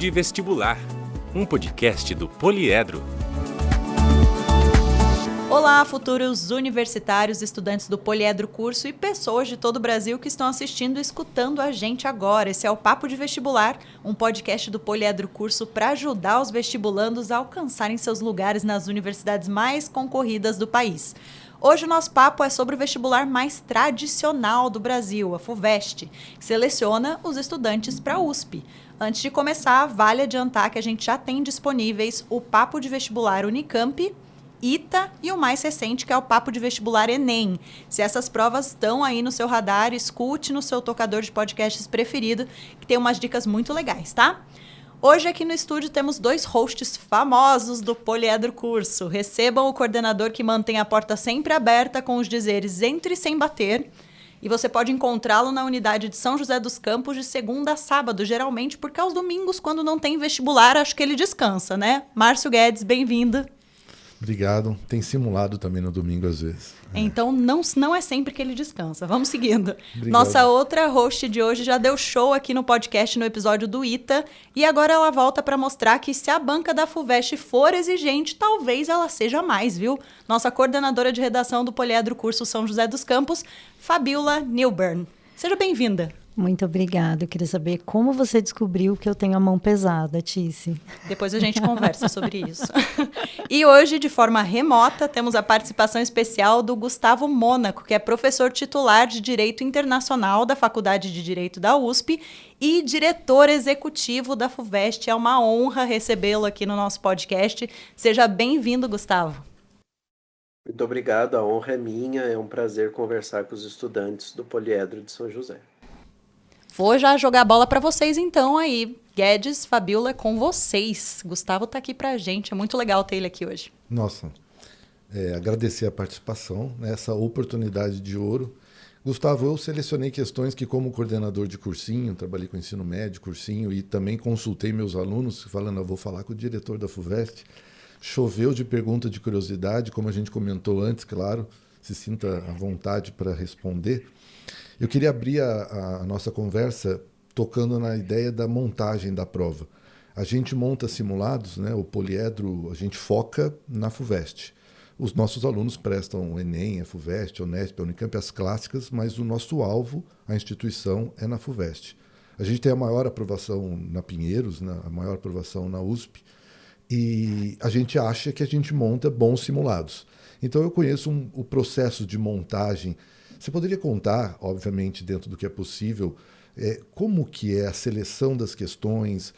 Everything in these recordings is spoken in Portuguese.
de Vestibular, um podcast do Poliedro. Olá, futuros universitários, estudantes do Poliedro Curso e pessoas de todo o Brasil que estão assistindo e escutando a gente agora. Esse é o Papo de Vestibular, um podcast do Poliedro Curso para ajudar os vestibulandos a alcançarem seus lugares nas universidades mais concorridas do país. Hoje o nosso papo é sobre o vestibular mais tradicional do Brasil, a FUVEST, que seleciona os estudantes para a USP. Antes de começar, vale adiantar que a gente já tem disponíveis o Papo de Vestibular Unicamp, ITA e o mais recente, que é o Papo de Vestibular Enem. Se essas provas estão aí no seu radar, escute no seu tocador de podcasts preferido, que tem umas dicas muito legais, tá? Hoje aqui no estúdio temos dois hosts famosos do Poliedro Curso. Recebam o coordenador que mantém a porta sempre aberta com os dizeres "entre sem bater". E você pode encontrá-lo na unidade de São José dos Campos de segunda a sábado, geralmente, porque aos domingos, quando não tem vestibular, acho que ele descansa, né? Márcio Guedes, bem-vindo. Obrigado. Tem simulado também no domingo, às vezes. Então, não é sempre que ele descansa. Vamos seguindo. Obrigado. Nossa outra host de hoje já deu show aqui no podcast no episódio do ITA. E agora ela volta para mostrar que se a banca da FUVEST for exigente, talvez ela seja mais, viu? Nossa coordenadora de redação do Poliedro Curso São José dos Campos, Fabiola Newbern. Seja bem-vinda. Muito obrigada. Eu queria saber como você descobriu que eu tenho a mão pesada, Tice. Depois a gente conversa sobre isso. E hoje, de forma remota, temos a participação especial do Gustavo Mônaco, que é professor titular de Direito Internacional da Faculdade de Direito da USP e diretor executivo da FUVEST. É uma honra recebê-lo aqui no nosso podcast. Seja bem-vindo, Gustavo. Muito obrigado, a honra é minha. É um prazer conversar com os estudantes do Poliedro de São José. Vou já jogar a bola para vocês então aí. Guedes, Fabiola, é com vocês. Gustavo está aqui para a gente, é muito legal ter ele aqui hoje. Nossa, agradecer a participação, essa oportunidade de ouro. Gustavo, eu selecionei questões que, como coordenador de cursinho, trabalhei com ensino médio, cursinho, e também consultei meus alunos, falando, eu vou falar com o diretor da FUVEST. Choveu de pergunta de curiosidade, como a gente comentou antes, claro, se sinta à vontade para responder. Eu queria abrir a nossa conversa tocando na ideia da montagem da prova. A gente monta simulados, né? O Poliedro, a gente foca na FUVEST. Os nossos alunos prestam o Enem, a FUVEST, a Unesp, a Unicamp, as clássicas, mas o nosso alvo, a instituição, é na FUVEST. A gente tem a maior aprovação na Pinheiros, a maior aprovação na USP, e a gente acha que a gente monta bons simulados. Então eu conheço o processo de montagem. Você poderia contar, obviamente, dentro do que é possível, como que é a seleção das questões,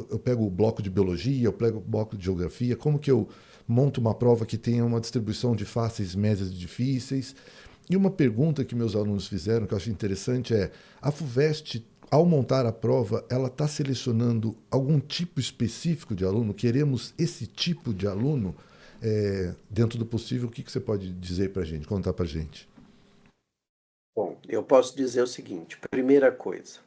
eu pego o bloco de biologia, eu pego o bloco de geografia, como que eu monto uma prova que tenha uma distribuição de fáceis, médias e difíceis? E uma pergunta que meus alunos fizeram, que eu acho interessante, a FUVEST, ao montar a prova, ela está selecionando algum tipo específico de aluno? Queremos esse tipo de aluno? Dentro do possível, o que você pode dizer para a gente, contar para a gente? Bom, eu posso dizer o seguinte: primeira coisa,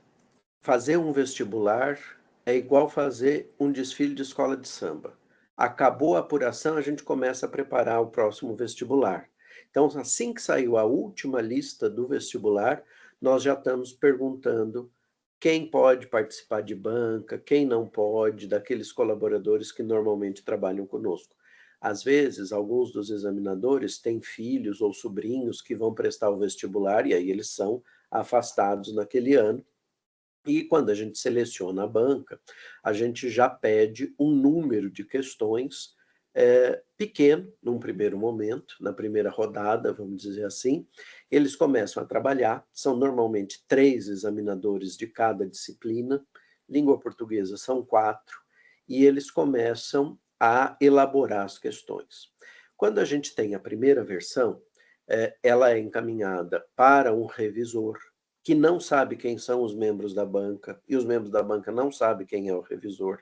fazer um vestibular é igual fazer um desfile de escola de samba. Acabou a apuração, a gente começa a preparar o próximo vestibular. Então, assim que saiu a última lista do vestibular, nós já estamos perguntando quem pode participar de banca, quem não pode, daqueles colaboradores que normalmente trabalham conosco. Às vezes, alguns dos examinadores têm filhos ou sobrinhos que vão prestar o vestibular e aí eles são afastados naquele ano. E quando a gente seleciona a banca, a gente já pede um número de questões pequeno, num primeiro momento, na primeira rodada, vamos dizer assim. Eles começam a trabalhar, são normalmente 3 examinadores de cada disciplina, língua portuguesa são 4, e eles começam a elaborar as questões. Quando a gente tem a primeira versão, ela é encaminhada para um revisor, que não sabe quem são os membros da banca, e os membros da banca não sabem quem é o revisor.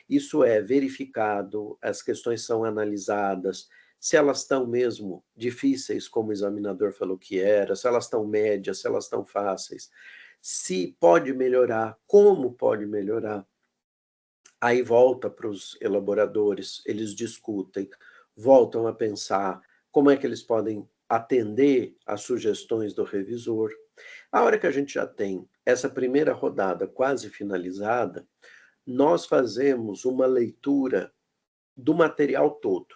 Isso é verificado, as questões são analisadas, se elas estão mesmo difíceis, como o examinador falou que era, se elas estão médias, se elas estão fáceis, se pode melhorar, como pode melhorar. Aí volta para os elaboradores, eles discutem, voltam a pensar como é que eles podem atender às sugestões do revisor. A hora que a gente já tem essa primeira rodada quase finalizada, nós fazemos uma leitura do material todo,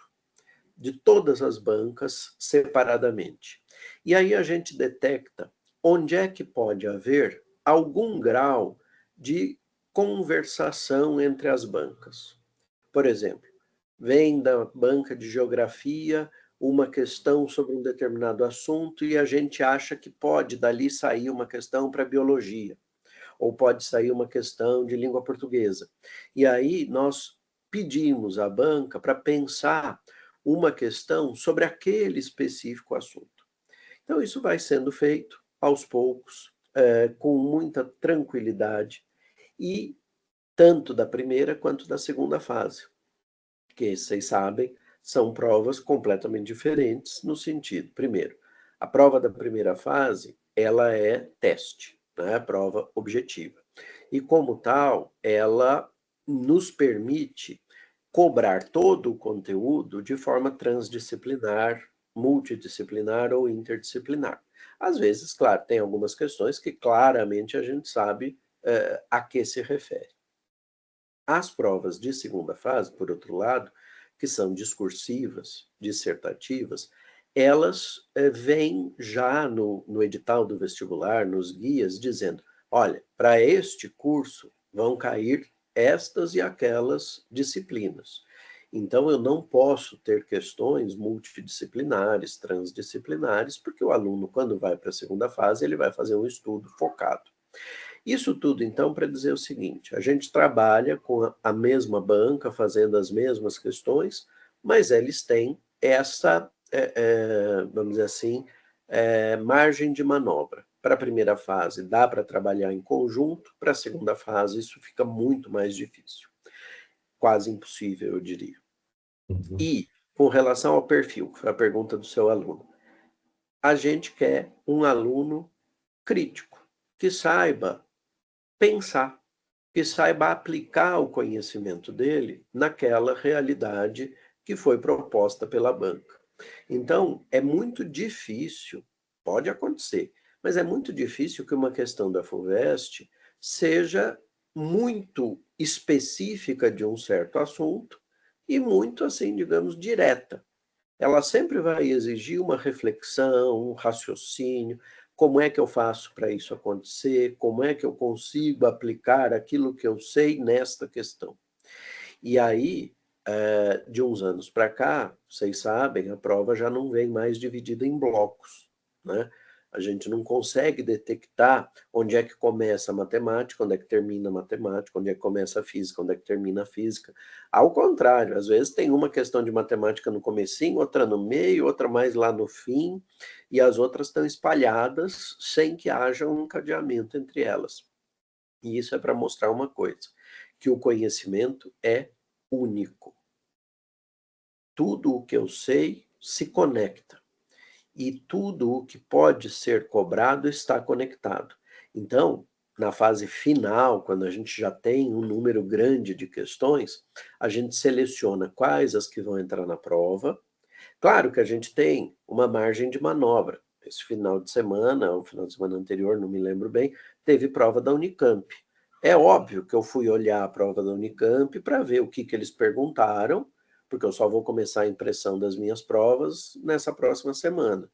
de todas as bancas separadamente. E aí a gente detecta onde é que pode haver algum grau de conversação entre as bancas. Por exemplo, vem da banca de geografia uma questão sobre um determinado assunto e a gente acha que pode dali sair uma questão para biologia, ou pode sair uma questão de língua portuguesa. E aí nós pedimos à banca para pensar uma questão sobre aquele específico assunto. Então, isso vai sendo feito aos poucos, com muita tranquilidade, e tanto da primeira quanto da segunda fase, que vocês sabem, são provas completamente diferentes no sentido, primeiro, a prova da primeira fase, ela é teste, né? Prova objetiva. E como tal, ela nos permite cobrar todo o conteúdo de forma transdisciplinar, multidisciplinar ou interdisciplinar. Às vezes, claro, tem algumas questões que claramente a gente sabe a que se refere. As provas de segunda fase, por outro lado, que são discursivas, dissertativas, elas vêm já no edital do vestibular, nos guias, dizendo, olha, para este curso vão cair estas e aquelas disciplinas. Então, eu não posso ter questões multidisciplinares, transdisciplinares, porque o aluno, quando vai para a segunda fase, ele vai fazer um estudo focado. Isso tudo, então, para dizer o seguinte, a gente trabalha com a mesma banca, fazendo as mesmas questões, mas eles têm essa, vamos dizer assim, margem de manobra. Para a primeira fase, dá para trabalhar em conjunto, para a segunda fase, isso fica muito mais difícil. Quase impossível, eu diria. E, com relação ao perfil, que foi a pergunta do seu aluno, a gente quer um aluno crítico, que saiba pensar, que saiba aplicar o conhecimento dele naquela realidade que foi proposta pela banca. Então, é muito difícil, pode acontecer, mas é muito difícil que uma questão da FUVEST seja muito específica de um certo assunto e muito, assim, digamos, direta. Ela sempre vai exigir uma reflexão, um raciocínio, como é que eu faço para isso acontecer, como é que eu consigo aplicar aquilo que eu sei nesta questão. E aí, de uns anos para cá, vocês sabem, a prova já não vem mais dividida em blocos, né? A gente não consegue detectar onde é que começa a matemática, onde é que termina a matemática, onde é que começa a física, onde é que termina a física. Ao contrário, às vezes tem uma questão de matemática no comecinho, outra no meio, outra mais lá no fim, e as outras estão espalhadas sem que haja um encadeamento entre elas. E isso é para mostrar uma coisa, que o conhecimento é único. Tudo o que eu sei se conecta. E tudo o que pode ser cobrado está conectado. Então, na fase final, quando a gente já tem um número grande de questões, a gente seleciona quais as que vão entrar na prova. Claro que a gente tem uma margem de manobra. Esse final de semana, ou final de semana anterior, não me lembro bem, teve prova da Unicamp. É óbvio que eu fui olhar a prova da Unicamp para ver o que eles perguntaram, porque eu só vou começar a impressão das minhas provas nessa próxima semana.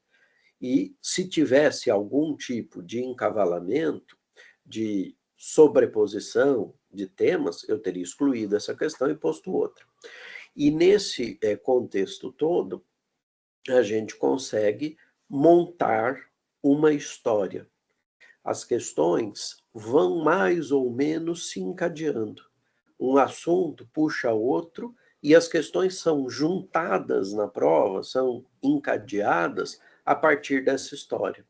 E se tivesse algum tipo de encavalamento, de sobreposição de temas, eu teria excluído essa questão e posto outra. E nesse contexto todo, a gente consegue montar uma história. As questões vão mais ou menos se encadeando. Um assunto puxa outro e as questões são juntadas na prova, são encadeadas a partir dessa história.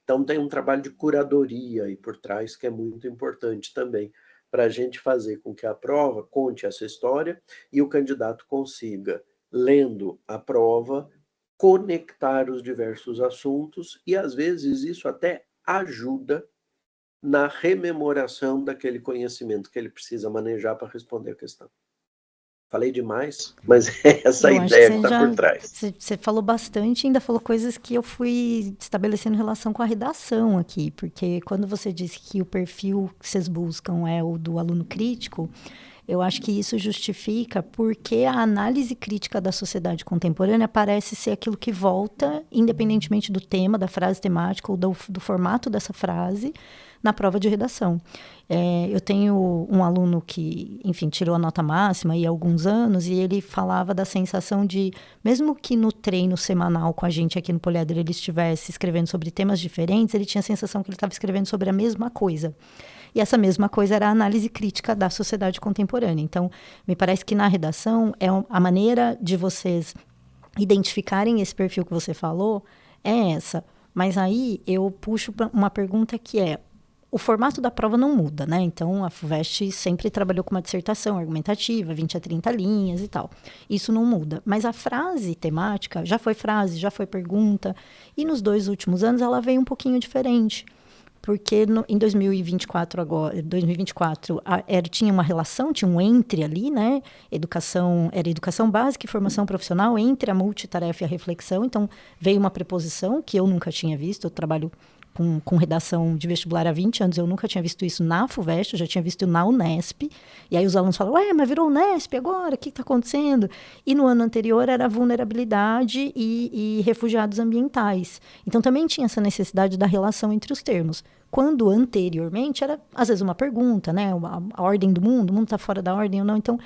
Então, tem um trabalho de curadoria aí por trás que é muito importante também, para a gente fazer com que a prova conte essa história e o candidato consiga, lendo a prova, conectar os diversos assuntos e, às vezes, isso até ajuda na rememoração daquele conhecimento que ele precisa manejar para responder a questão. Falei demais, mas é essa a Eu acho que ideia que você está por já trás. você falou bastante e ainda falou coisas que eu fui estabelecendo relação com a redação aqui, porque quando você disse que o perfil que vocês buscam é o do aluno crítico, eu acho que isso justifica porque a análise crítica da sociedade contemporânea parece ser aquilo que volta, independentemente do tema, da frase temática ou do formato dessa frase, na prova de redação. Eu tenho um aluno que, enfim, tirou a nota máxima há alguns anos e ele falava da sensação de, mesmo que no treino semanal com a gente aqui no Poliedro ele estivesse escrevendo sobre temas diferentes, ele tinha a sensação que ele estava escrevendo sobre a mesma coisa. E essa mesma coisa era a análise crítica da sociedade contemporânea. Então, me parece que na redação, a maneira de vocês identificarem esse perfil que você falou é essa. Mas aí eu puxo uma pergunta que é: o formato da prova não muda, né? Então, a FUVEST sempre trabalhou com uma dissertação argumentativa, 20 a 30 linhas e tal. Isso não muda. Mas a frase temática já foi frase, já foi pergunta. E nos 2 últimos anos ela veio um pouquinho diferente. Porque em 2024 agora, 2024, tinha uma relação, tinha um entre ali, né? Era educação básica e formação profissional entre a multitarefa e a reflexão. Então, veio uma preposição que eu nunca tinha visto. Eu trabalho com redação de vestibular há 20 anos, eu nunca tinha visto isso na FUVEST, eu já tinha visto na Unesp. E aí os alunos falam, ué, mas virou Unesp agora, o que está acontecendo? E no ano anterior era vulnerabilidade e refugiados ambientais. Então também tinha essa necessidade da relação entre os termos. Quando anteriormente era, às vezes, uma pergunta, né? A ordem do mundo, o mundo está fora da ordem ou não. Então,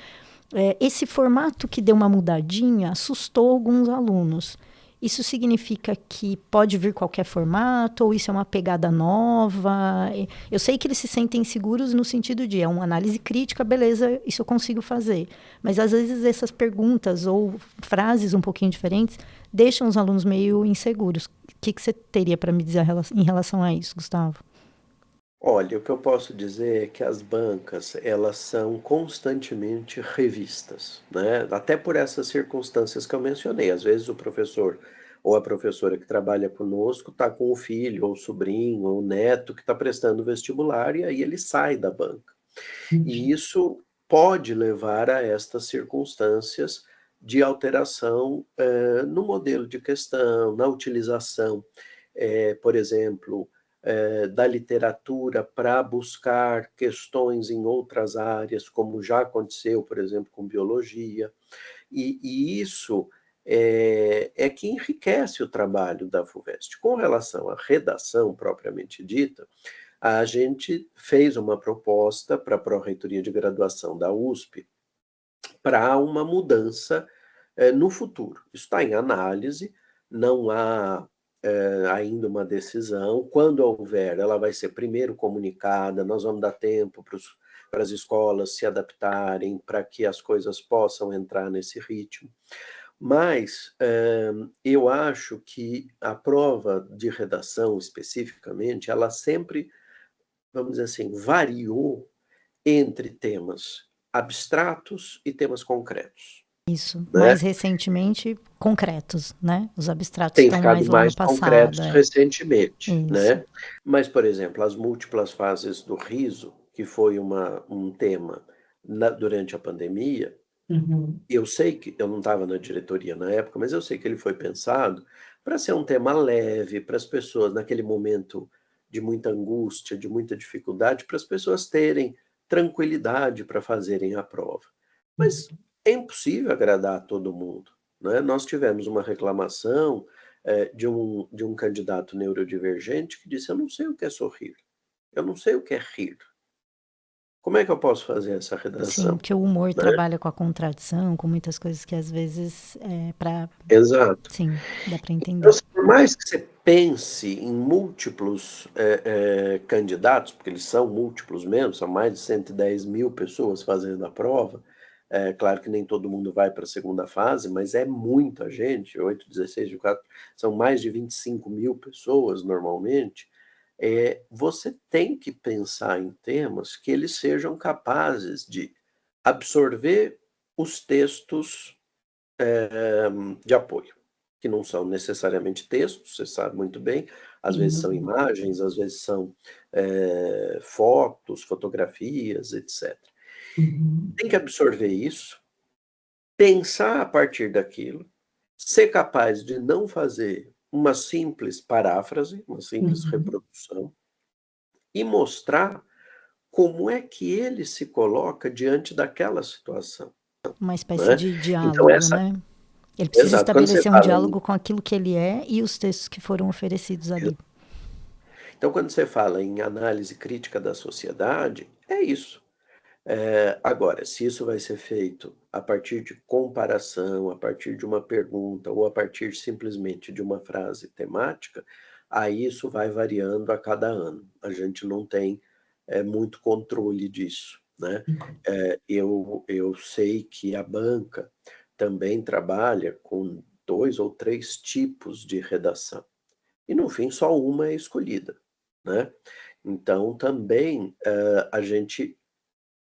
esse formato que deu uma mudadinha assustou alguns alunos. Isso significa que pode vir qualquer formato, ou isso é uma pegada nova? Eu sei que eles se sentem seguros no sentido de, é uma análise crítica, beleza, isso eu consigo fazer. Mas, às vezes, essas perguntas ou frases um pouquinho diferentes deixam os alunos meio inseguros. O que você teria para me dizer em relação a isso, Gustavo? Olha, o que eu posso dizer é que as bancas, elas são constantemente revistas, né? Até por essas circunstâncias que eu mencionei. Às vezes o professor ou a professora que trabalha conosco está com o filho, ou o sobrinho, ou o neto que está prestando vestibular e aí ele sai da banca. E isso pode levar a estas circunstâncias de alteração no modelo de questão, na utilização, por exemplo, da literatura para buscar questões em outras áreas, como já aconteceu, por exemplo, com biologia. E isso é que enriquece o trabalho da FUVEST. Com relação à redação propriamente dita, a gente fez uma proposta para a Pró-Reitoria de Graduação da USP para uma mudança no futuro. Isso está em análise, não há ainda uma decisão. Quando houver, ela vai ser primeiro comunicada, nós vamos dar tempo para as escolas se adaptarem, para que as coisas possam entrar nesse ritmo. Mas eu acho que a prova de redação, especificamente, ela sempre, vamos dizer assim, variou entre temas abstratos e temas concretos, Isso, né? mais recentemente, concretos, né? Os abstratos Tem estão mais ficado lá no mais passado, concretos recentemente, Isso. né? Mas, por exemplo, as múltiplas fases do riso, que foi um tema durante a pandemia, eu sei que, eu não estava na diretoria na época, mas eu sei que ele foi pensado para ser um tema leve, para as pessoas, naquele momento de muita angústia, de muita dificuldade, para as pessoas terem tranquilidade para fazerem a prova. Mas é impossível agradar a todo mundo, né? Nós tivemos uma reclamação de um candidato neurodivergente que disse: eu não sei o que é sorrir, eu não sei o que é rir. Como é que eu posso fazer essa Sim, redação? que o humor Né? trabalha com a contradição, com muitas coisas que às vezes Exato. sim, dá para Então, entender. por mais que você pense em múltiplos candidatos, porque eles são múltiplos mesmo, são mais de 110 mil pessoas fazendo a prova, claro que nem todo mundo vai para a segunda fase, mas é muita gente, 8, 16, 24, são mais de 25 mil pessoas normalmente. Você tem que pensar em temas que eles sejam capazes de absorver os textos de apoio, que não são necessariamente textos, você sabe muito bem, às vezes são imagens, às vezes são fotos, fotografias, etc. Tem que absorver isso, pensar a partir daquilo, ser capaz de não fazer uma simples paráfrase, uma simples reprodução, e mostrar como é que ele se coloca diante daquela situação. Uma espécie Né? de Então, diálogo, né? Ele precisa exato, quando você estabelecer um fala diálogo com aquilo que ele é e os textos que foram oferecidos ali. Então, quando você fala em análise crítica da sociedade, é isso. Agora, se isso vai ser feito a partir de comparação, a partir de uma pergunta ou a partir simplesmente de uma frase temática, aí isso vai variando a cada ano. A gente não tem muito controle disso, né? Eu sei que a banca também trabalha com 2 ou 3 tipos de redação. E, no fim, só uma é escolhida, né? Então, também, a gente,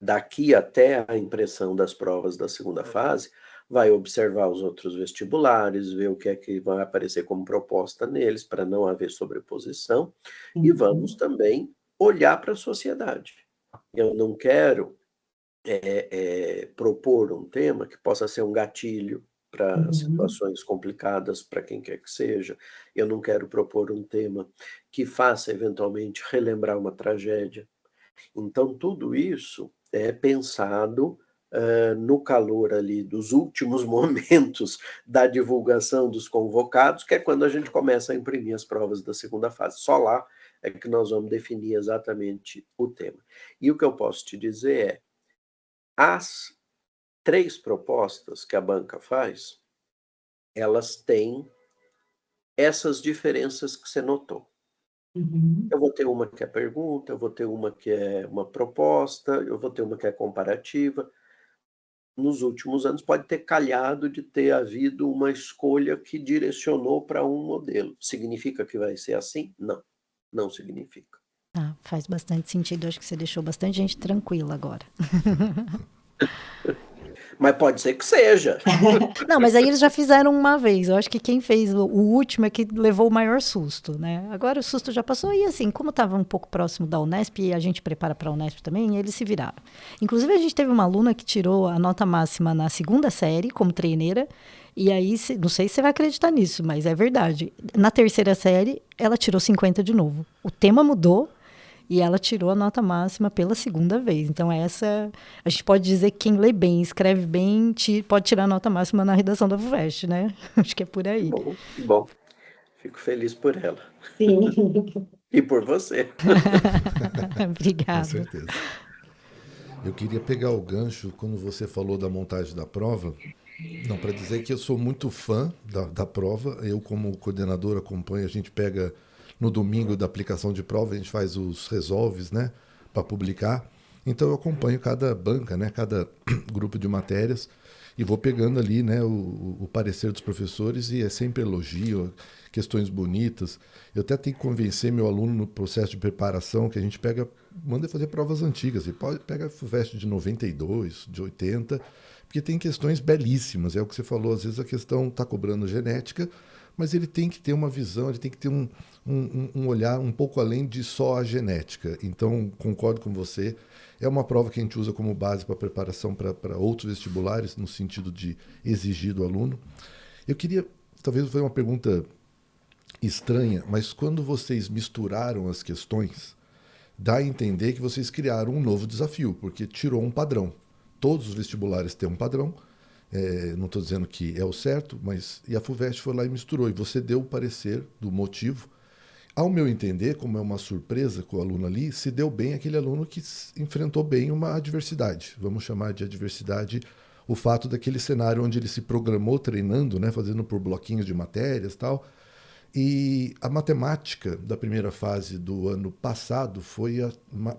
daqui até a impressão das provas da segunda fase, vai observar os outros vestibulares, ver o que é que vai aparecer como proposta neles, para não haver sobreposição, e vamos também olhar para a sociedade. Eu não quero propor um tema que possa ser um gatilho para situações complicadas para quem quer que seja. Eu não quero propor um tema que faça eventualmente relembrar uma tragédia. Então, tudo isso é pensado no calor ali dos últimos momentos da divulgação dos convocados, que é quando a gente começa a imprimir as provas da segunda fase. Só lá é que nós vamos definir exatamente o tema. E o que eu posso te dizer é, as 3 propostas que a banca faz, elas têm essas diferenças que você notou. Eu vou ter uma que é pergunta, eu vou ter uma que é uma proposta, eu vou ter uma que é comparativa. Nos últimos anos pode ter calhado de ter havido uma escolha que direcionou para um modelo. Significa que vai ser assim? Não, não significa. Ah, faz bastante sentido. Acho que você deixou bastante gente tranquila agora. Mas pode ser que seja. Não, mas aí eles já fizeram uma vez. Eu acho que quem fez o último é que levou o maior susto, né? Agora o susto já passou e assim, como estava um pouco próximo da Unesp e a gente prepara para a Unesp também, eles se viraram. Inclusive a gente teve uma aluna que tirou a nota máxima na 2ª série como treineira e aí, não sei se você vai acreditar nisso, mas é verdade. Na 3ª série, ela tirou 50 de novo. O tema mudou. E ela tirou a nota máxima pela 2ª vez. Então, essa... A gente pode dizer que quem lê bem, escreve bem, pode tirar a nota máxima na redação da FUVEST, né? Acho que é por aí. Que bom. Fico feliz por ela. Sim. E por você. Obrigada. Com certeza. Eu queria pegar o gancho quando você falou da montagem da prova. Não, para dizer que eu sou muito fã da prova. Eu, como coordenador, acompanho. A gente pega... No domingo da aplicação de prova, a gente faz os resolves, né, para publicar. Então, eu acompanho cada banca, né, cada grupo de matérias e vou pegando ali, né, o parecer dos professores e é sempre elogio, questões bonitas. Eu até tenho que convencer meu aluno no processo de preparação que a gente manda fazer provas antigas. E pega a FUVEST de 92, de 80, porque tem questões belíssimas. É o que você falou, às vezes a questão está cobrando genética, mas ele tem que ter uma visão, ele tem que ter um olhar um pouco além de só a genética. Então, concordo com você, é uma prova que a gente usa como base para preparação para outros vestibulares, no sentido de exigir do aluno. Eu queria, talvez foi uma pergunta estranha, mas quando vocês misturaram as questões, dá a entender que vocês criaram um novo desafio, porque tirou um padrão. Todos os vestibulares têm um padrão. Não estou dizendo que é o certo, mas e a FUVEST foi lá e misturou, e você deu o parecer do motivo. Ao meu entender, como é uma surpresa com o aluno ali, se deu bem aquele aluno que enfrentou bem uma adversidade. Vamos chamar de adversidade o fato daquele cenário onde ele se programou treinando, né, fazendo por bloquinhos de matérias e tal. E a matemática da primeira fase do ano passado foi,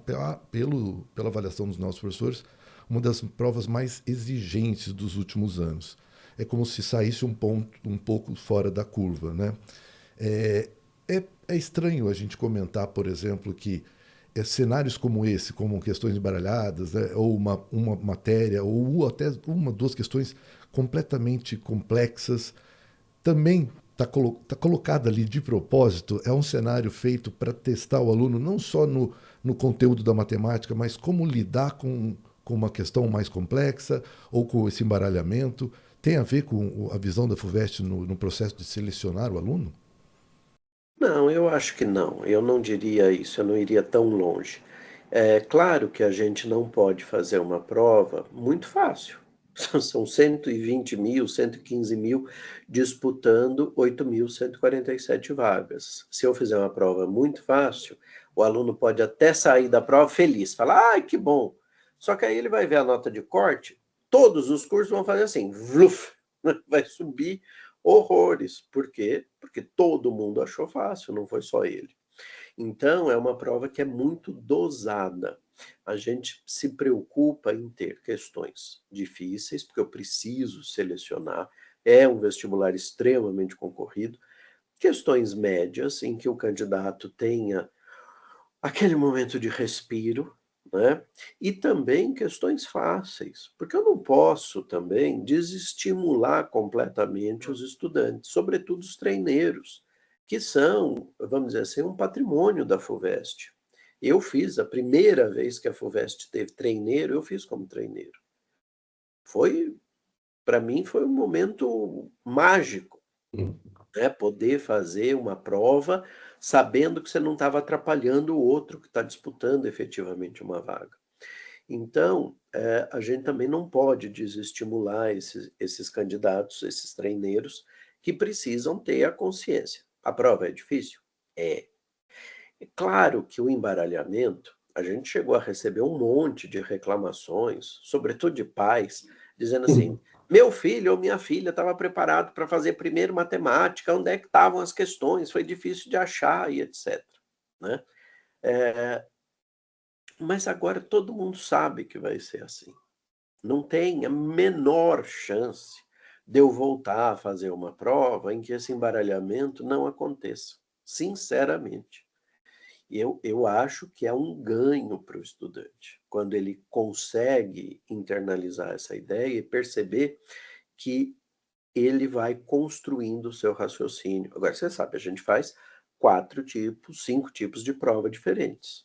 pela avaliação dos nossos professores, uma das provas mais exigentes dos últimos anos. É como se saísse um pouco fora da curva, né? É estranho a gente comentar, por exemplo, que cenários como esse, como questões embaralhadas, né, ou uma matéria, ou até 2 questões completamente complexas, também está colocada ali de propósito. É um cenário feito para testar o aluno, não só no conteúdo da matemática, mas como lidar com com uma questão mais complexa ou com esse embaralhamento? Tem a ver com a visão da FUVEST no processo de selecionar o aluno? Não, eu acho que não. Eu não diria isso, eu não iria tão longe. É claro que a gente não pode fazer uma prova muito fácil. São 120 mil, 115 mil disputando 8.147 vagas. Se eu fizer uma prova muito fácil, o aluno pode até sair da prova feliz, falar, ai, que bom. Só que aí ele vai ver a nota de corte, todos os cursos vão fazer assim, vluf, vai subir horrores. Por quê? Porque todo mundo achou fácil, não foi só ele. Então, é uma prova que é muito dosada. A gente se preocupa em ter questões difíceis, porque eu preciso selecionar, é um vestibular extremamente concorrido, questões médias, em que o candidato tenha aquele momento de respiro, né? E também questões fáceis, porque eu não posso também desestimular completamente os estudantes, sobretudo os treineiros, que são, vamos dizer assim, um patrimônio da FUVEST. Eu fiz, a primeira vez que a FUVEST teve treineiro, eu fiz como treineiro. Para mim, foi um momento mágico, né? Poder fazer uma prova sabendo que você não estava atrapalhando o outro que está disputando efetivamente uma vaga. Então, a gente também não pode desestimular esses candidatos, esses treineiros, que precisam ter a consciência. A prova é difícil? É. É claro que o embaralhamento, a gente chegou a receber um monte de reclamações, sobretudo de pais, dizendo assim, meu filho ou minha filha estava preparado para fazer primeiro matemática, onde é que estavam as questões, foi difícil de achar e etc. Né? Mas agora todo mundo sabe que vai ser assim. Não tem a menor chance de eu voltar a fazer uma prova em que esse embaralhamento não aconteça, sinceramente. Eu acho que é um ganho para o estudante, quando ele consegue internalizar essa ideia e perceber que ele vai construindo o seu raciocínio. Agora, você sabe, a gente faz 4 tipos, 5 tipos de prova diferentes.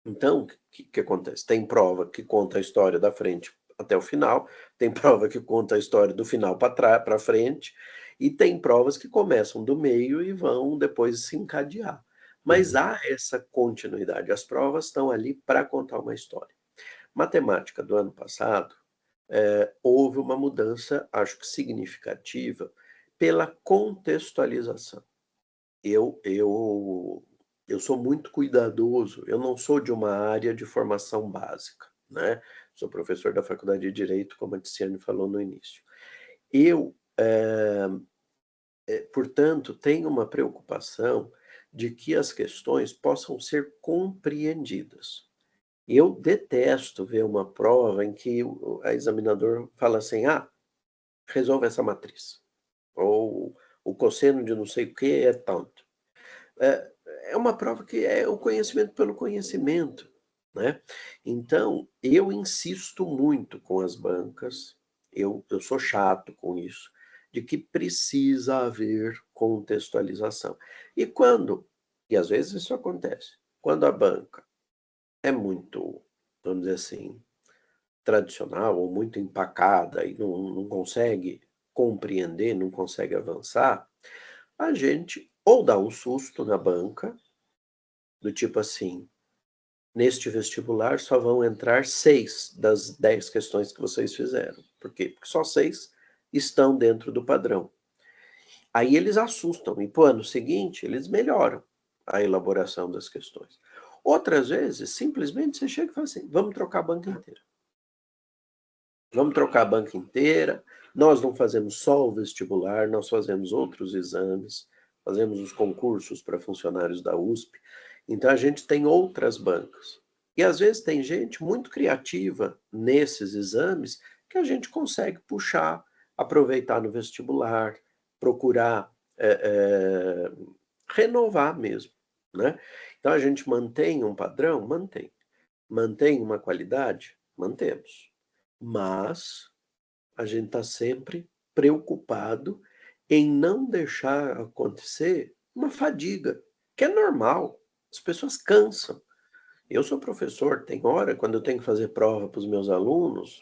Então, o que acontece? Tem prova que conta a história da frente até o final, tem prova que conta a história do final para frente, e tem provas que começam do meio e vão depois se encadear. Mas há essa continuidade, as provas estão ali para contar uma história. Matemática do ano passado, houve uma mudança, acho que significativa, pela contextualização. Eu sou muito cuidadoso, eu não sou de uma área de formação básica, né? Sou professor da Faculdade de Direito, como a Tiziane falou no início. Portanto, tenho uma preocupação de que as questões possam ser compreendidas. Eu detesto ver uma prova em que a examinador fala assim, resolve essa matriz, ou o cosseno de não sei o que é tanto. É uma prova que é o conhecimento pelo conhecimento, né? Então, eu insisto muito com as bancas, eu sou chato com isso, de que precisa haver contextualização. E às vezes isso acontece, quando a banca é muito, vamos dizer assim, tradicional ou muito empacada e não consegue compreender, não consegue avançar, a gente ou dá um susto na banca, do tipo assim, neste vestibular só vão entrar 6 das 10 questões que vocês fizeram. Por quê? Porque só 6 estão dentro do padrão. Aí eles assustam e para o ano seguinte eles melhoram a elaboração das questões. Outras vezes, simplesmente você chega e fala assim, vamos trocar a banca inteira. Vamos trocar a banca inteira, nós não fazemos só o vestibular, nós fazemos outros exames, fazemos os concursos para funcionários da USP, então a gente tem outras bancas. E às vezes tem gente muito criativa nesses exames que a gente consegue puxar, aproveitar no vestibular, procurar renovar mesmo, né? Então a gente mantém um padrão? Mantém. Mantém uma qualidade? Mantemos. Mas a gente está sempre preocupado em não deixar acontecer uma fadiga, que é normal. As pessoas cansam. Eu sou professor, tem hora, quando eu tenho que fazer prova para os meus alunos,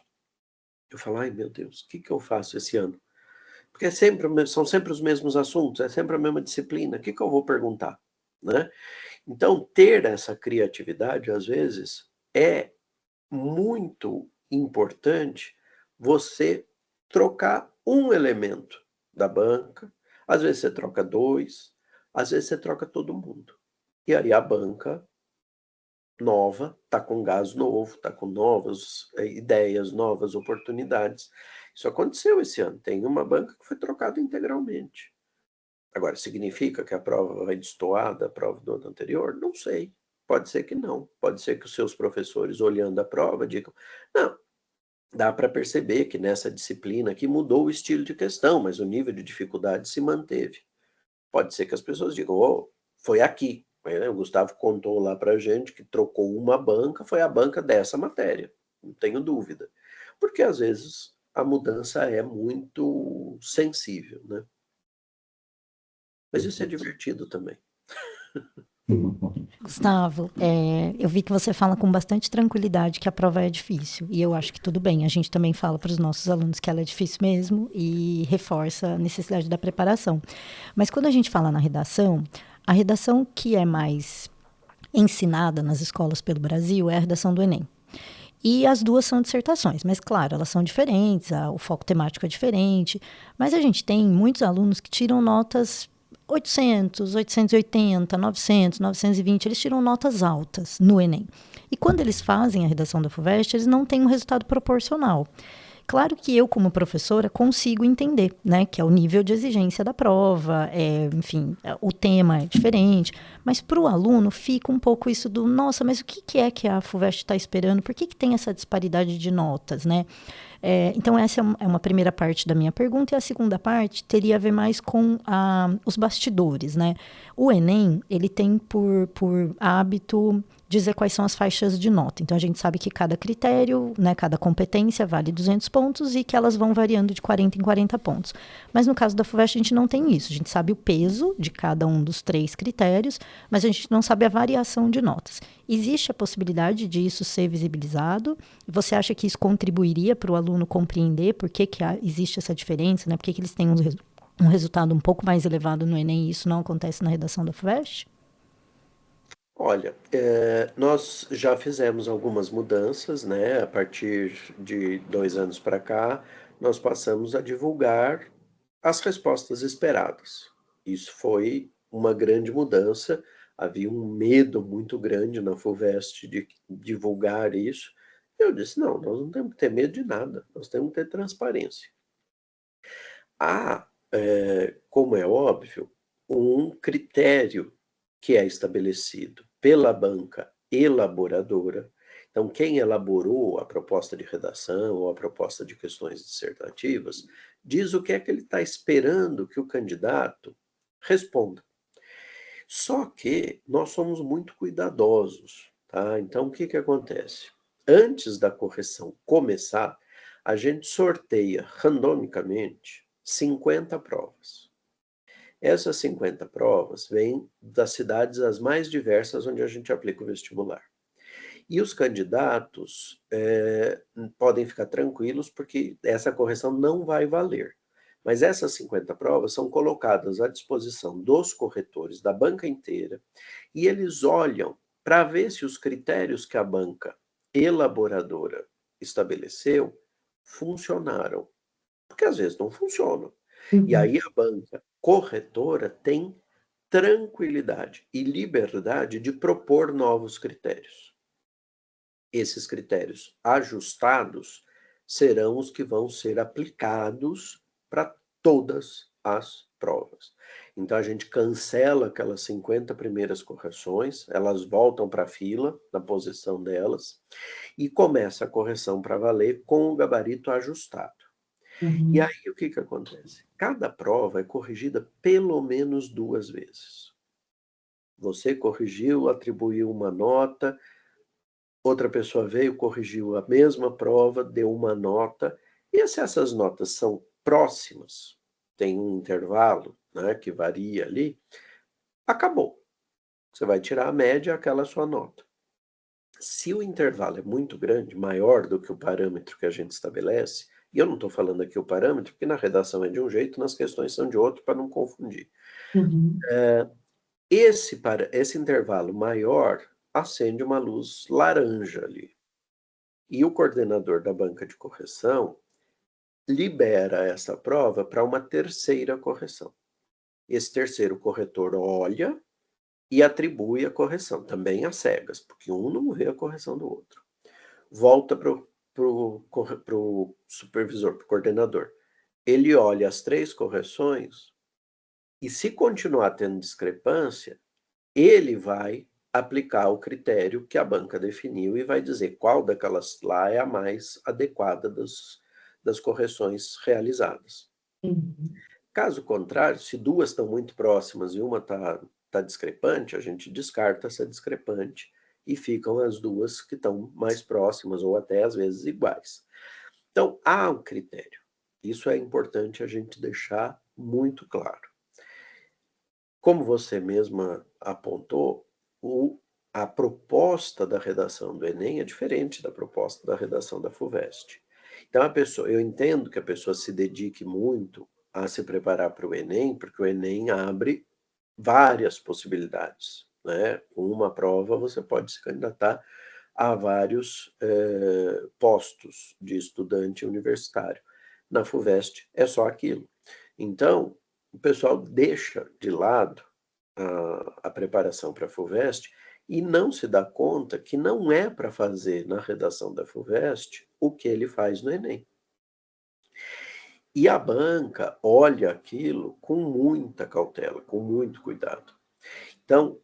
eu falo, ai meu Deus, o que que eu faço esse ano? Porque são sempre os mesmos assuntos, é sempre a mesma disciplina, o que que eu vou perguntar, né? Então, ter essa criatividade, às vezes, é muito importante você trocar um elemento da banca, às vezes você troca dois, às vezes você troca todo mundo. E aí a banca nova está com gás novo, está com novas ideias, novas oportunidades. Isso aconteceu esse ano. Tem uma banca que foi trocada integralmente. Agora, significa que a prova vai destoar da prova do ano anterior? Não sei. Pode ser que não. Pode ser que os seus professores, olhando a prova, digam: não, dá para perceber que nessa disciplina aqui mudou o estilo de questão, mas o nível de dificuldade se manteve. Pode ser que as pessoas digam: oh, foi aqui. O Gustavo contou lá para a gente que trocou uma banca, foi a banca dessa matéria. Não tenho dúvida. Porque às vezes a mudança é muito sensível, né? Mas isso é divertido também. Gustavo, eu vi que você fala com bastante tranquilidade que a prova é difícil. E eu acho que tudo bem. A gente também fala para os nossos alunos que ela é difícil mesmo e reforça a necessidade da preparação. Mas quando a gente fala na redação, a redação que é mais ensinada nas escolas pelo Brasil é a redação do Enem. E as duas são dissertações, mas claro, elas são diferentes, o foco temático é diferente. Mas a gente tem muitos alunos que tiram notas 800, 880, 900, 920, eles tiram notas altas no Enem. E quando eles fazem a redação da FUVEST, eles não têm um resultado proporcional. Claro que eu, como professora, consigo entender, né, que é o nível de exigência da prova, enfim, o tema é diferente, mas para o aluno fica um pouco isso do, nossa, mas o que é que a FUVEST está esperando? Por que tem essa disparidade de notas, né? Então, essa é uma primeira parte da minha pergunta, e a segunda parte teria a ver mais com os bastidores, né? O Enem, ele tem por hábito dizer quais são as faixas de nota. Então, a gente sabe que cada critério, né, cada competência vale 200 pontos e que elas vão variando de 40 em 40 pontos. Mas no caso da FUVEST, a gente não tem isso. A gente sabe o peso de cada um dos 3 critérios, mas a gente não sabe a variação de notas. Existe a possibilidade de isso ser visibilizado? Você acha que isso contribuiria para o aluno compreender por que existe essa diferença, né? Por que eles têm um resultado um pouco mais elevado no Enem e isso não acontece na redação da FUVEST? Olha, nós já fizemos algumas mudanças, né? A partir de 2 anos para cá, nós passamos a divulgar as respostas esperadas. Isso foi uma grande mudança. Havia um medo muito grande na FUVEST de divulgar isso. Eu disse, não, nós não temos que ter medo de nada, nós temos que ter transparência. Há, como é óbvio, um critério que é estabelecido pela banca elaboradora. Então, quem elaborou a proposta de redação ou a proposta de questões dissertativas diz o que é que ele está esperando que o candidato responda. Só que nós somos muito cuidadosos, tá? Então, o que acontece? Antes da correção começar, a gente sorteia randomicamente 50 provas. Essas 50 provas vêm das cidades as mais diversas onde a gente aplica o vestibular. E os candidatos podem ficar tranquilos porque essa correção não vai valer. Mas essas 50 provas são colocadas à disposição dos corretores da banca inteira e eles olham para ver se os critérios que a banca elaboradora estabeleceu funcionaram. Porque às vezes não funcionam. E aí a banca corretora tem tranquilidade e liberdade de propor novos critérios. Esses critérios ajustados serão os que vão ser aplicados para todas as provas. Então a gente cancela aquelas 50 primeiras correções, elas voltam para a fila, na posição delas, e começa a correção para valer com o gabarito ajustado. E aí o que acontece? Cada prova é corrigida pelo menos 2 vezes. Você corrigiu, atribuiu uma nota, outra pessoa veio, corrigiu a mesma prova, deu uma nota, e se essas notas são próximas, tem um intervalo, né, que varia ali, acabou. Você vai tirar a média, aquela sua nota. Se o intervalo é muito grande, maior do que o parâmetro que a gente estabelece, e eu não estou falando aqui o parâmetro, porque na redação é de um jeito, nas questões são de outro, para não confundir. Uhum. Esse intervalo maior acende uma luz laranja ali. E o coordenador da banca de correção libera essa prova para uma terceira correção. Esse terceiro corretor olha e atribui a correção, também às cegas, porque um não vê a correção do outro. Volta para o supervisor, para o coordenador. Ele olha as 3 correções e, se continuar tendo discrepância, ele vai aplicar o critério que a banca definiu e vai dizer qual daquelas lá é a mais adequada das correções realizadas. Uhum. Caso contrário, se 2 estão muito próximas e uma está discrepante, a gente descarta essa discrepante e ficam as 2 que estão mais próximas ou até às vezes iguais. Então, há um critério. Isso é importante a gente deixar muito claro. Como você mesma apontou, a proposta da redação do Enem é diferente da proposta da redação da FUVEST. Então, eu entendo que a pessoa se dedique muito a se preparar para o Enem, porque o Enem abre várias possibilidades, né? Com uma prova, você pode se candidatar a vários postos de estudante universitário. Na FUVEST é só aquilo. Então, o pessoal deixa de lado a preparação para a FUVEST e não se dá conta que não é para fazer na redação da FUVEST o que ele faz no Enem. E a banca olha aquilo com muita cautela, com muito cuidado. Então,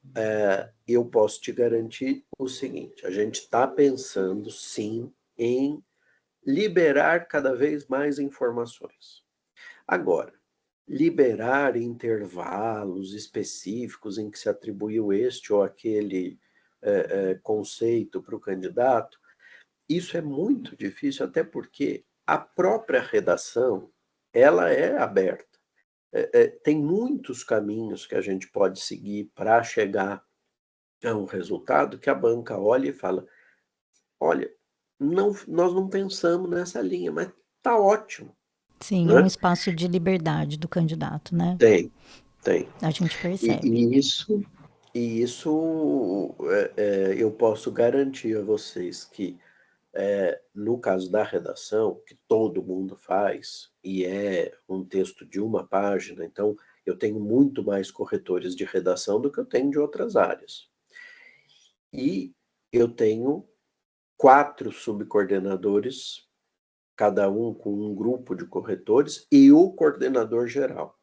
eu posso te garantir o seguinte: a gente está pensando, sim, em liberar cada vez mais informações. Agora, liberar intervalos específicos em que se atribuiu este ou aquele conceito para o candidato, isso é muito difícil, até porque a própria redação, ela é aberta. Tem muitos caminhos que a gente pode seguir para chegar a um resultado que a banca olha e fala: olha, nós não pensamos nessa linha, mas está ótimo. Sim, é um Né? espaço de liberdade do candidato, né? Tem. A gente percebe. E isso eu posso garantir a vocês que, no caso da redação, que todo mundo faz, e é um texto de uma página, então eu tenho muito mais corretores de redação do que eu tenho de outras áreas. E eu tenho 4 subcoordenadores, cada um com um grupo de corretores, e o coordenador geral.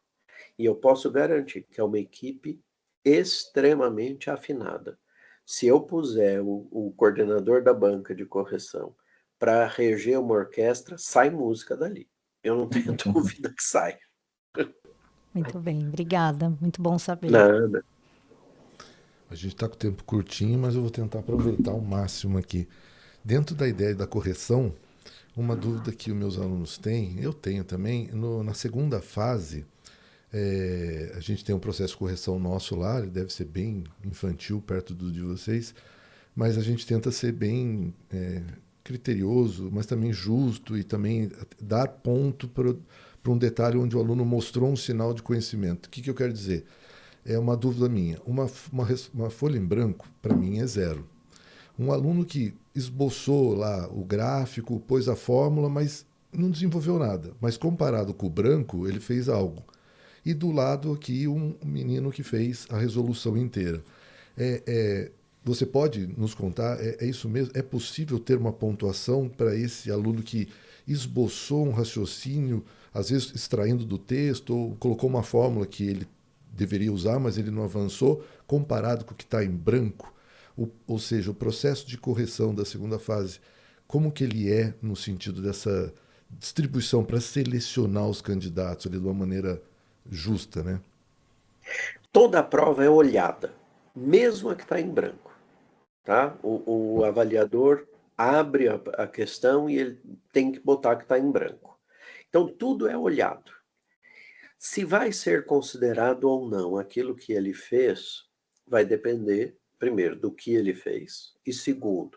E eu posso garantir que é uma equipe extremamente afinada. Se eu puser o coordenador da banca de correção para reger uma orquestra, sai música dali. Eu não tenho dúvida que sai. Muito bem, obrigada. Muito bom saber. Nada. A gente está com o tempo curtinho, mas eu vou tentar aproveitar ao máximo aqui. Dentro da ideia da correção, uma dúvida que os meus alunos têm, eu tenho também, na segunda fase, a gente tem um processo de correção nosso lá, ele deve ser bem infantil perto do de vocês, mas a gente tenta ser bem criterioso, mas também justo e também dar ponto para um detalhe onde o aluno mostrou um sinal de conhecimento. O que eu quero dizer? É uma dúvida minha. Uma folha em branco, para mim, é 0. Um aluno que esboçou lá o gráfico, pôs a fórmula, mas não desenvolveu nada. Mas comparado com o branco, ele fez algo. E do lado aqui, um menino que fez a resolução inteira. Você pode nos contar, é isso mesmo? É possível ter uma pontuação para esse aluno que esboçou um raciocínio, às vezes extraindo do texto, ou colocou uma fórmula que ele deveria usar, mas ele não avançou, comparado com o que está em branco? Ou seja, o processo de correção da segunda fase, como que ele é no sentido dessa distribuição para selecionar os candidatos ali de uma maneira justa, né? Toda a prova é olhada, mesmo a que está em branco. Tá? O avaliador abre a questão e ele tem que botar que está em branco. Então, tudo é olhado. Se vai ser considerado ou não aquilo que ele fez, vai depender primeiro, do que ele fez, e segundo,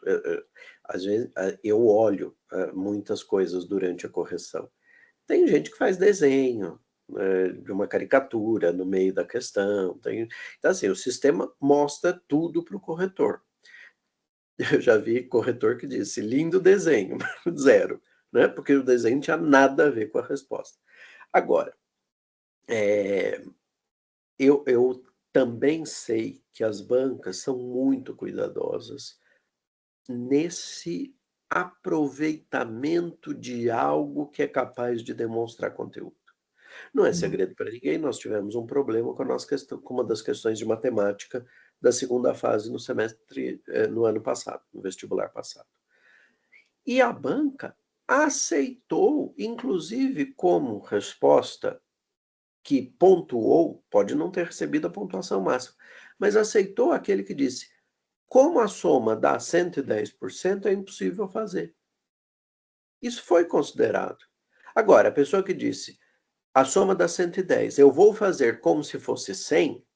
às vezes eu olho muitas coisas durante a correção. Tem gente que faz desenho de uma caricatura no meio da questão. Então, assim, o sistema mostra tudo para o corretor. Eu já vi corretor que disse, lindo desenho, 0, né? Porque o desenho não tinha nada a ver com a resposta. Agora, eu também sei que as bancas são muito cuidadosas nesse aproveitamento de algo que é capaz de demonstrar conteúdo. Não é segredo para ninguém, nós tivemos um problema com a nossa questão, com uma das questões de matemática da segunda fase no semestre, no ano passado, no vestibular passado. E a banca aceitou, inclusive como resposta, que pontuou, pode não ter recebido a pontuação máxima, mas aceitou aquele que disse, como a soma dá 110%, é impossível fazer. Isso foi considerado. Agora, a pessoa que disse, a soma dá 110, eu vou fazer como se fosse 100,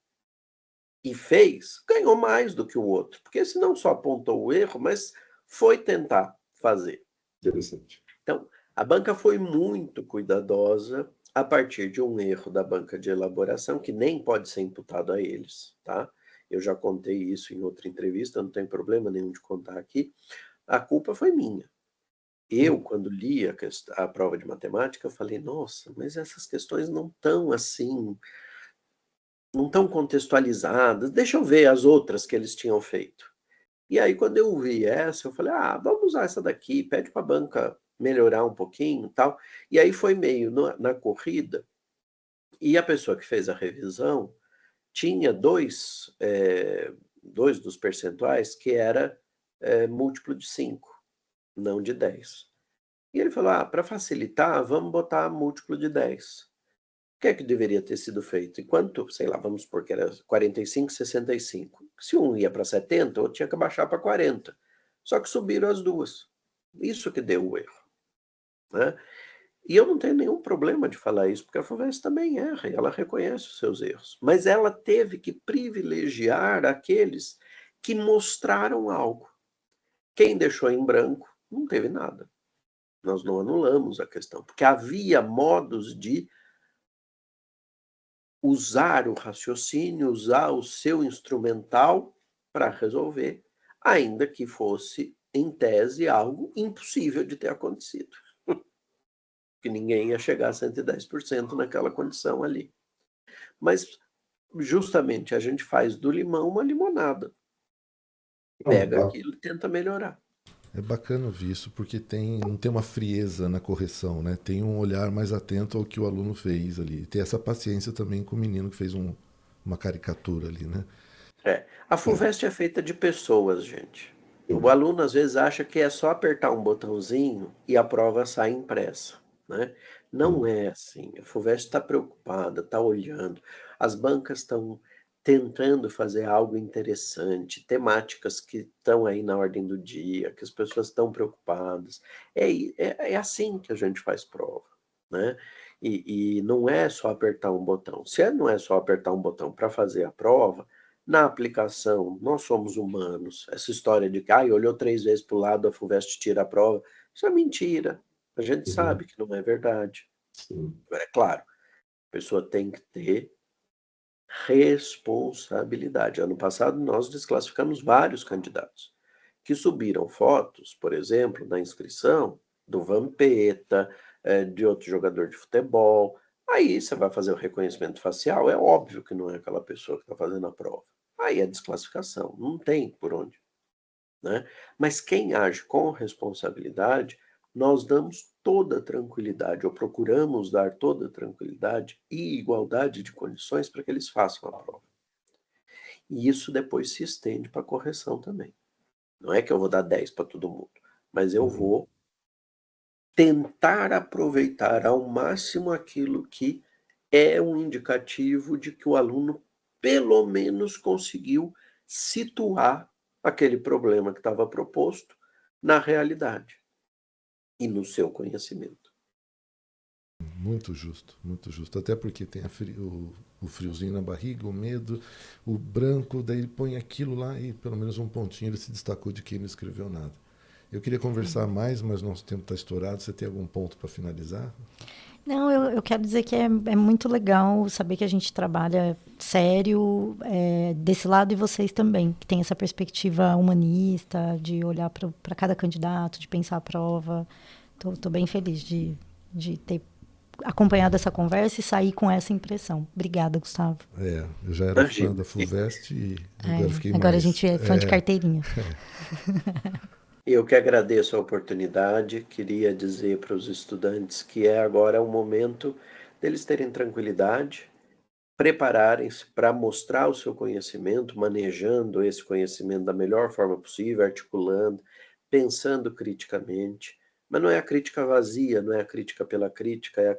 e fez, ganhou mais do que o outro, porque esse não só apontou o erro, mas foi tentar fazer. Interessante. Então, a banca foi muito cuidadosa a partir de um erro da banca de elaboração, que nem pode ser imputado a eles, tá? Eu já contei isso em outra entrevista, não tem problema nenhum de contar aqui. A culpa foi minha. Eu, quando li a prova de matemática, eu falei, nossa, mas essas questões não estão assim, não estão contextualizadas, deixa eu ver as outras que eles tinham feito. E aí, quando eu vi essa, eu falei, vamos usar essa daqui, pede para a banca melhorar um pouquinho e tal. E aí foi meio na corrida, e a pessoa que fez a revisão tinha dois dos percentuais que era múltiplo de 5, não de 10. E ele falou, para facilitar, vamos botar múltiplo de 10. O que é que deveria ter sido feito? Enquanto, sei lá, vamos supor que era 45, 65. Se um ia para 70, o outro tinha que abaixar para 40. Só que subiram as duas. Isso que deu o erro, né? E eu não tenho nenhum problema de falar isso, porque a FUVEST também erra, e ela reconhece os seus erros. Mas ela teve que privilegiar aqueles que mostraram algo. Quem deixou em branco não teve nada. Nós não anulamos a questão, porque havia modos de usar o raciocínio, usar o seu instrumental para resolver, ainda que fosse, em tese, algo impossível de ter acontecido. Que ninguém ia chegar a 110% naquela condição ali. Mas, justamente, a gente faz do limão uma limonada. Pega aquilo e tenta melhorar. É bacana ouvir isso, porque não tem uma frieza na correção, né? Tem um olhar mais atento ao que o aluno fez ali. Tem essa paciência também com o menino que fez uma caricatura ali, né? A FUVEST é feita de pessoas, gente. O aluno, às vezes, acha que é só apertar um botãozinho e a prova sai impressa, né? Não é assim. A FUVEST está preocupada, está olhando. As bancas estão tentando fazer algo interessante, temáticas que estão aí na ordem do dia, que as pessoas estão preocupadas. É assim que a gente faz prova, né? E não é só apertar um botão. Se não é só apertar um botão para fazer a prova, na aplicação, nós somos humanos. Essa história de que olhou 3 vezes para o lado, a FUVEST tira a prova, isso é mentira. A gente sabe que não é verdade. É claro, a pessoa tem que ter responsabilidade. Ano passado, nós desclassificamos vários candidatos que subiram fotos, por exemplo, na inscrição do Vampeta, de outro jogador de futebol. Aí você vai fazer o reconhecimento facial, é óbvio que não é aquela pessoa que está fazendo a prova. Aí é desclassificação, não tem por onde, né? Mas quem age com responsabilidade, nós damos toda a tranquilidade, ou procuramos dar toda a tranquilidade e igualdade de condições para que eles façam a prova. E isso depois se estende para a correção também. Não é que eu vou dar 10 para todo mundo, mas eu vou tentar aproveitar ao máximo aquilo que é um indicativo de que o aluno pelo menos conseguiu situar aquele problema que estava proposto na realidade e no seu conhecimento. Muito justo, muito justo. Até porque tem o friozinho na barriga, o medo, o branco, daí ele põe aquilo lá e pelo menos um pontinho ele se destacou de quem não escreveu nada. Eu queria conversar mais, mas nosso tempo está estourado. Você tem algum ponto para finalizar? Não, eu quero dizer que é muito legal saber que a gente trabalha sério desse lado e vocês também, que tem essa perspectiva humanista, de olhar para cada candidato, de pensar a prova. Tô bem feliz de ter acompanhado essa conversa e sair com essa impressão. Obrigada, Gustavo. Eu já era fã da FUVEST e agora fiquei mais... Agora a gente é fã de carteirinha. Eu que agradeço a oportunidade, queria dizer para os estudantes que agora o momento deles terem tranquilidade, prepararem-se para mostrar o seu conhecimento, manejando esse conhecimento da melhor forma possível, articulando, pensando criticamente. Mas não é a crítica vazia, não é a crítica pela crítica, é a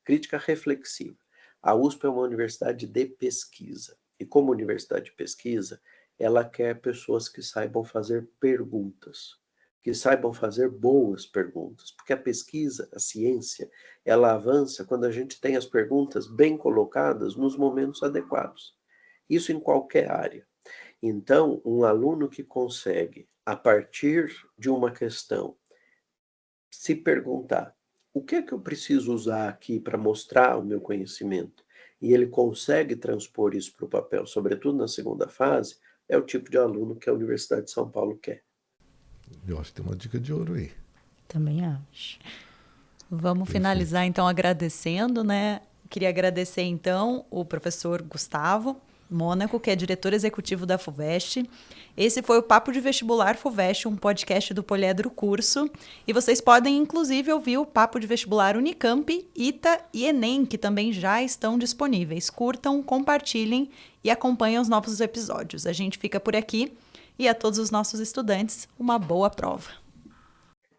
crítica reflexiva. A USP é uma universidade de pesquisa. E como universidade de pesquisa, ela quer pessoas que saibam fazer perguntas, que saibam fazer boas perguntas. Porque a pesquisa, a ciência, ela avança quando a gente tem as perguntas bem colocadas nos momentos adequados. Isso em qualquer área. Então, um aluno que consegue, a partir de uma questão, se perguntar, o que é que eu preciso usar aqui para mostrar o meu conhecimento? E ele consegue transpor isso para o papel, sobretudo na segunda fase, é o tipo de aluno que a Universidade de São Paulo quer. Eu acho que tem uma dica de ouro aí. Também acho. Vamos finalizar, então, agradecendo, né? Queria agradecer, então, o professor Gustavo Mônaco, que é diretor executivo da FUVEST. Esse foi o Papo de Vestibular FUVEST, um podcast do Poliedro Curso. E vocês podem, inclusive, ouvir o Papo de Vestibular Unicamp, ITA e Enem, que também já estão disponíveis. Curtam, compartilhem e acompanhem os novos episódios. A gente fica por aqui e a todos os nossos estudantes, uma boa prova.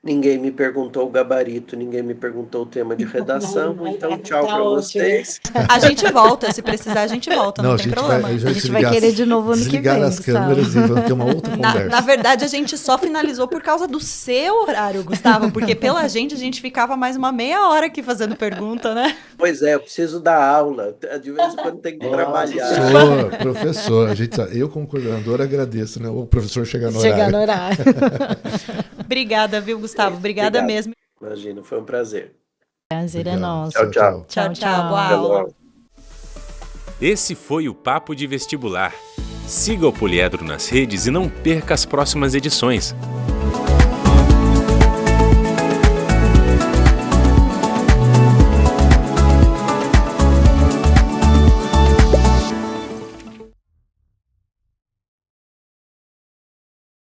Ninguém me perguntou o gabarito, ninguém me perguntou o tema de redação, então tchau para vocês. A gente volta, se precisar a gente volta, não tem problema. A gente vai querer de novo ano que vem. Desligar as câmeras e vamos ter uma outra conversa. Na verdade, a gente só finalizou por causa do seu horário, Gustavo, porque pela gente a gente ficava mais uma meia hora aqui fazendo pergunta, né? Pois é, eu preciso dar aula, de vez em quando tem que trabalhar. Professor, eu como coordenador agradeço, né? O professor chegar no horário. Obrigada, viu, Gustavo? Obrigada mesmo. Imagina, foi um prazer. Prazer é nosso. Tchau, tchau. Tchau, tchau. Boa aula. Esse foi o Papo de Vestibular. Siga o Poliedro nas redes e não perca as próximas edições.